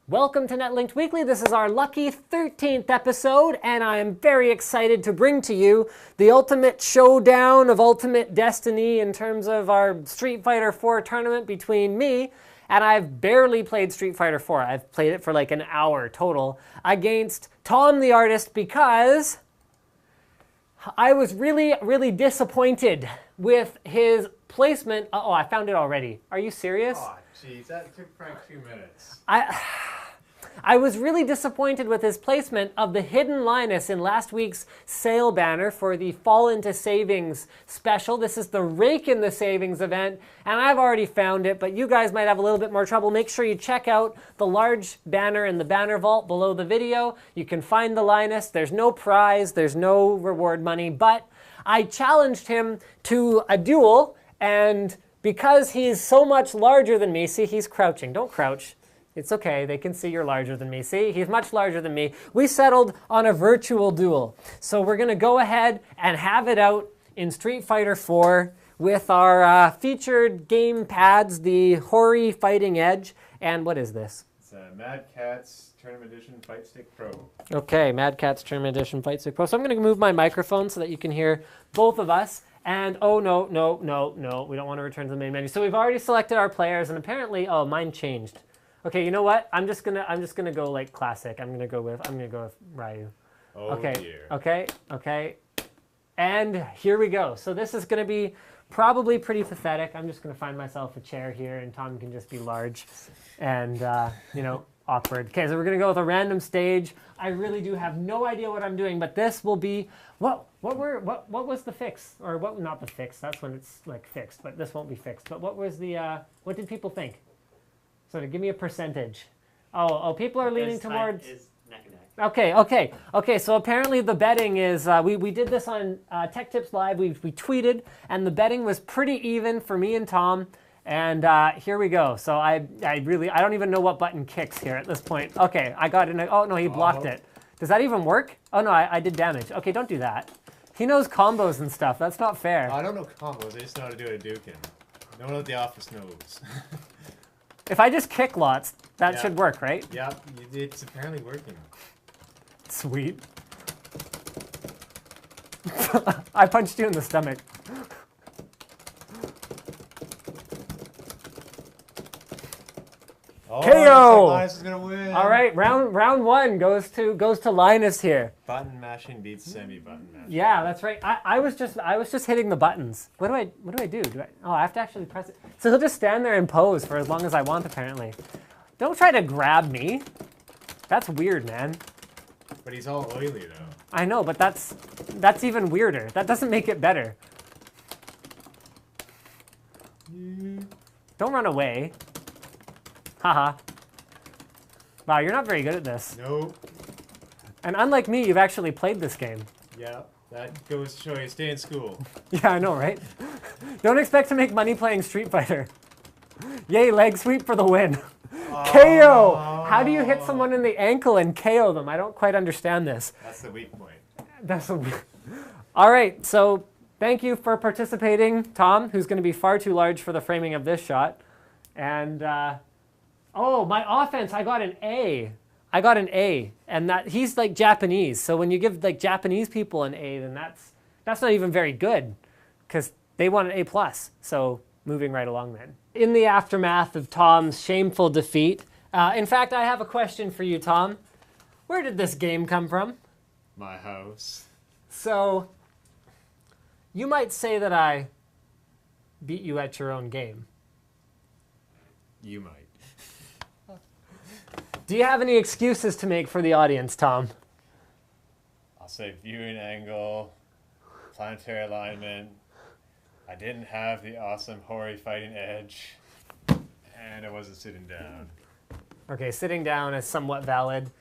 Welcome to Netlinked Weekly. This is our lucky 13th episode, and I am very excited to bring to you the ultimate showdown of ultimate destiny in terms of our Street Fighter 4 tournament between me, and I've barely played Street Fighter 4. I've played it for like an hour total, against Tom the Artist, because I was really disappointed with his placement. Uh-oh, I found it already. Are you serious? Oh, jeez, that took probably 2 minutes. I was really disappointed with his placement of the hidden Linus in last week's sale banner for the Fall into Savings special. This is the Rake in the Savings event, and I've already found it, but you guys might have a little bit more trouble. Make sure you check out the large banner in the banner vault below the video. You can find the Linus. There's no prize, there's no reward money, but I challenged him to a duel, and because he's so much larger than me, see, he's crouching. Don't crouch. It's okay, they can see you're larger than me. See, he's much larger than me. We settled on a virtual duel. So we're gonna go ahead and have it out in Street Fighter 4 with our featured game pads, the Hori Fighting Edge, and what is this? It's a Mad Catz Tournament Edition Fight Stick Pro. Okay, Mad Catz Tournament Edition Fight Stick Pro. So I'm gonna move my microphone so that you can hear both of us. And oh no, we don't wanna return to the main menu. So we've already selected our players, and apparently, oh, mine changed. Okay, you know what? I'm just gonna go like classic. I'm gonna go with Ryu. Oh okay, dear. Okay. And here we go. So this is gonna be probably pretty pathetic. I'm just gonna find myself a chair here, and Tom can just be large and awkward. Okay, so we're gonna go with a random stage. I really do have no idea what I'm doing, but this will be what was the fix, or what? Not the fix. That's when it's like fixed, but this won't be fixed. But what was the what did people think? So to give me a percentage. Oh, people are leaning towards... Is neck and neck. Okay. So apparently the betting is, we did this on Tech Tips Live. We tweeted, and the betting was pretty even for me and Tom. And here we go. So I don't even know what button kicks here at this point. Okay, I got it. Oh, no, he blocked it. Does that even work? Oh, no, I did damage. Okay, don't do that. He knows combos and stuff. That's not fair. I don't know combos. I just know how to do it at Dukin. No one at the office knows. If I just kick lots, that should work, right? Yep, it's apparently working. Sweet. I punched you in the stomach. Oh, KO! Linus is gonna win. All right, round one goes to Linus here. Button mashing beats semi-button mashing. Yeah, that's right. I was just hitting the buttons. What do I do? I have to actually press it. So he'll just stand there and pose for as long as I want, apparently. Don't try to grab me. That's weird, man. But he's all oily though. I know, but that's even weirder. That doesn't make it better. Don't run away. Haha. Wow, you're not very good at this. Nope. And unlike me, you've actually played this game. Yeah, that goes to show you stay in school. Yeah, I know, right? Don't expect to make money playing Street Fighter. Yay, leg sweep for the win. KO! How do you hit someone in the ankle and KO them? I don't quite understand this. That's the weak point. All right, so thank you for participating, Tom, who's going to be far too large for the framing of this shot. And, oh, my offense, I got an A. And that he's like Japanese. So when you give like Japanese people an A, then that's not even very good, because they want an A+. So moving right along then. In the aftermath of Tom's shameful defeat, in fact, I have a question for you, Tom. Where did this game come from? My house. So you might say that I beat you at your own game. You might. Do you have any excuses to make for the audience, Tom? I'll say viewing angle, planetary alignment. I didn't have the awesome Hori Fighting Edge, and I wasn't sitting down. Okay, sitting down is somewhat valid.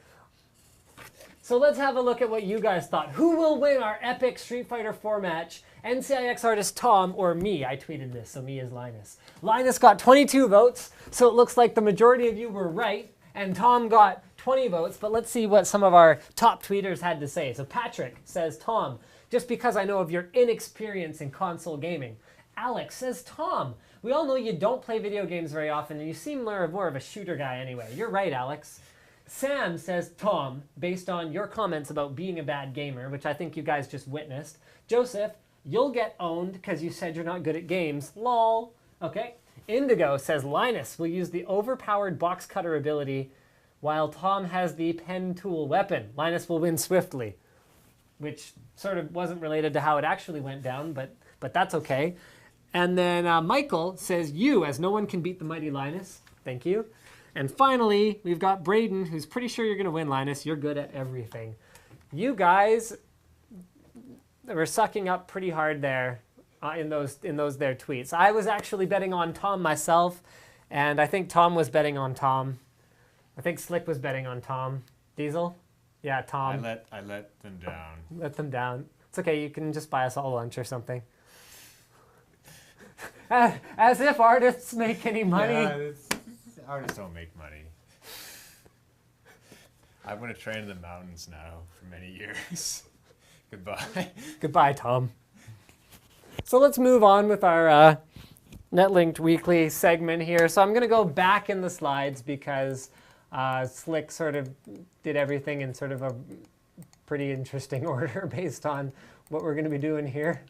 So let's have a look at what you guys thought. Who will win our epic Street Fighter 4 match? NCIX artist Tom or me? I tweeted this, so me is Linus. Linus got 22 votes, so it looks like the majority of you were right. And Tom got 20 votes, but let's see what some of our top tweeters had to say. So Patrick says, Tom, just because I know of your inexperience in console gaming. Alex says, Tom, We all know you don't play video games very often, and you seem more of a shooter guy anyway. You're right, Alex. Sam says, Tom, based on your comments about being a bad gamer, which I think you guys just witnessed. Joseph, you'll get owned because you said you're not good at games. Lol. Okay. Indigo says, Linus will use the overpowered box cutter ability while Tom has the pen tool weapon. Linus will win swiftly, which sort of wasn't related to how it actually went down, but that's okay. And then Michael says, you, as no one can beat the mighty Linus. Thank you. And finally, we've got Braden, who's pretty sure you're going to win, Linus. You're good at everything. You guys were sucking up pretty hard there in those their tweets. I was actually betting on Tom myself, and I think Tom was betting on Tom. I think Slick was betting on Tom. Diesel? Yeah, Tom. I let them down. Let them down. It's okay. You can just buy us all lunch or something. As if artists make any money. Yeah, artists don't make money. I'm going to train in the mountains now for many years. Goodbye. Goodbye, Tom. So let's move on with our Netlinked weekly segment here. So I'm going to go back in the slides because Slick sort of did everything in sort of a pretty interesting order based on what we're going to be doing here.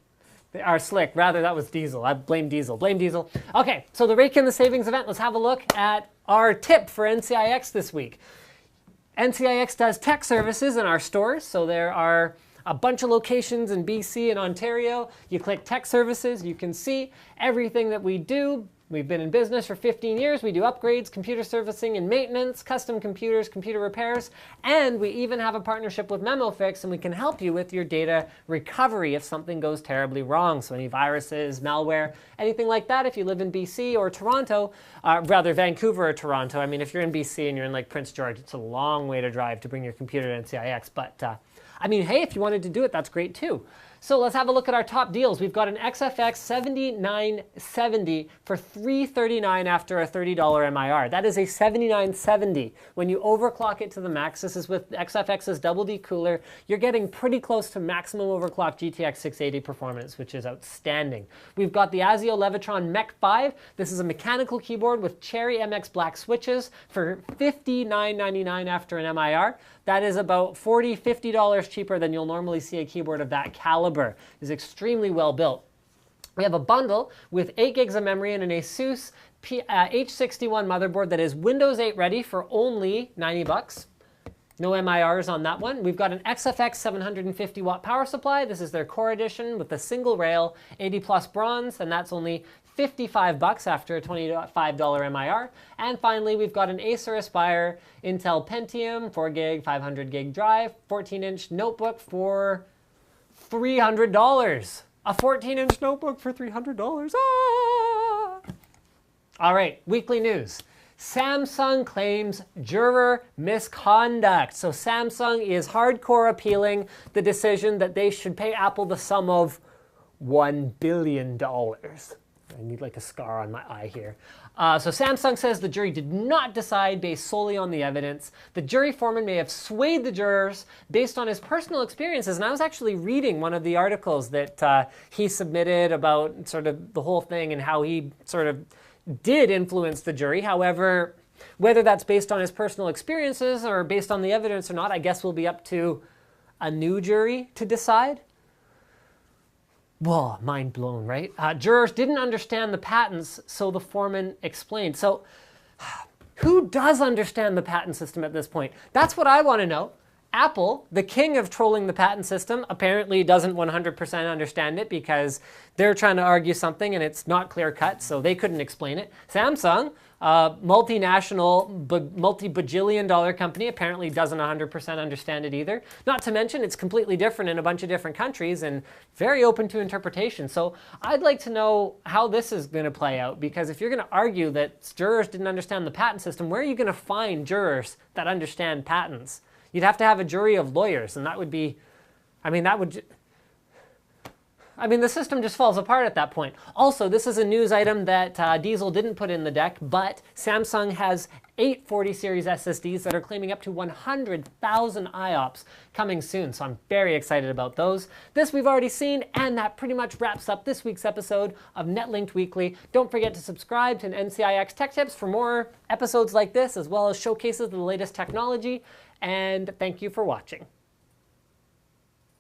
Or Slick, rather, that was Diesel. I blame Diesel. Blame Diesel. Okay, so the Rake in the Savings event. Let's have a look at our tip for NCIX this week. NCIX does tech services in our stores, so there are a bunch of locations in BC and Ontario. You click tech services, you can see everything that we do. We've been in business for 15 years. We do upgrades, computer servicing and maintenance, custom computers, computer repairs, and we even have a partnership with MemoFix, and we can help you with your data recovery if something goes terribly wrong. So any viruses, malware, anything like that. If you live in BC or Toronto, rather Vancouver or Toronto. I mean, if you're in BC and you're in like Prince George, it's a long way to drive to bring your computer to NCIX. But I mean, hey, if you wanted to do it, that's great too. So let's have a look at our top deals. We've got an XFX 7970 for $339 after a $30 MIR. That is a 7970. When you overclock it to the max, this is with XFX's double D cooler, you're getting pretty close to maximum overclock GTX 680 performance, which is outstanding. We've got the ASIO Levitron Mech 5. This is a mechanical keyboard with Cherry MX black switches for $59.99 after an MIR. That is about $40, $50 cheaper than you'll normally see a keyboard of that caliber. It's extremely well built. We have a bundle with 8 gigs of memory and an Asus H61 motherboard that is Windows 8 ready for only 90 bucks. No MIRs on that one. We've got an XFX 750 watt power supply. This is their core edition with a single rail, 80 plus bronze, and that's only 55 bucks after a $25 MIR. And finally, we've got an Acer Aspire Intel Pentium 4 gig, 500 gig drive, 14-inch notebook for $300. A 14-inch notebook for $300. Ah! All right, weekly news. Samsung claims juror misconduct. So Samsung is hardcore appealing the decision that they should pay Apple the sum of $1 billion. I need like a scar on my eye here. So Samsung says the jury did not decide based solely on the evidence. The jury foreman may have swayed the jurors based on his personal experiences. And I was actually reading one of the articles that he submitted about sort of the whole thing and how he sort of did influence the jury. However, whether that's based on his personal experiences or based on the evidence or not, I guess will be up to a new jury to decide. Whoa, mind blown, right? Jurors didn't understand the patents, so the foreman explained. So who does understand the patent system at this point? That's what I want to know. Apple, the king of trolling the patent system, apparently doesn't 100% understand it because they're trying to argue something and it's not clear cut, so they couldn't explain it. Samsung, multinational, multi-bajillion dollar company, apparently doesn't 100% understand it either. Not to mention it's completely different in a bunch of different countries and very open to interpretation. So I'd like to know how this is going to play out, because if you're going to argue that jurors didn't understand the patent system, where are you going to find jurors that understand patents? You'd have to have a jury of lawyers, and that would be, I mean, that would, I mean, the system just falls apart at that point. Also, this is a news item that Diesel didn't put in the deck, but Samsung has 8 40 series SSDs that are claiming up to 100,000 IOPS coming soon, so I'm very excited about those. This we've already seen, and that pretty much wraps up this week's episode of Netlinked Weekly. Don't forget to subscribe to NCIX Tech Tips for more episodes like this, as well as showcases of the latest technology, and thank you for watching.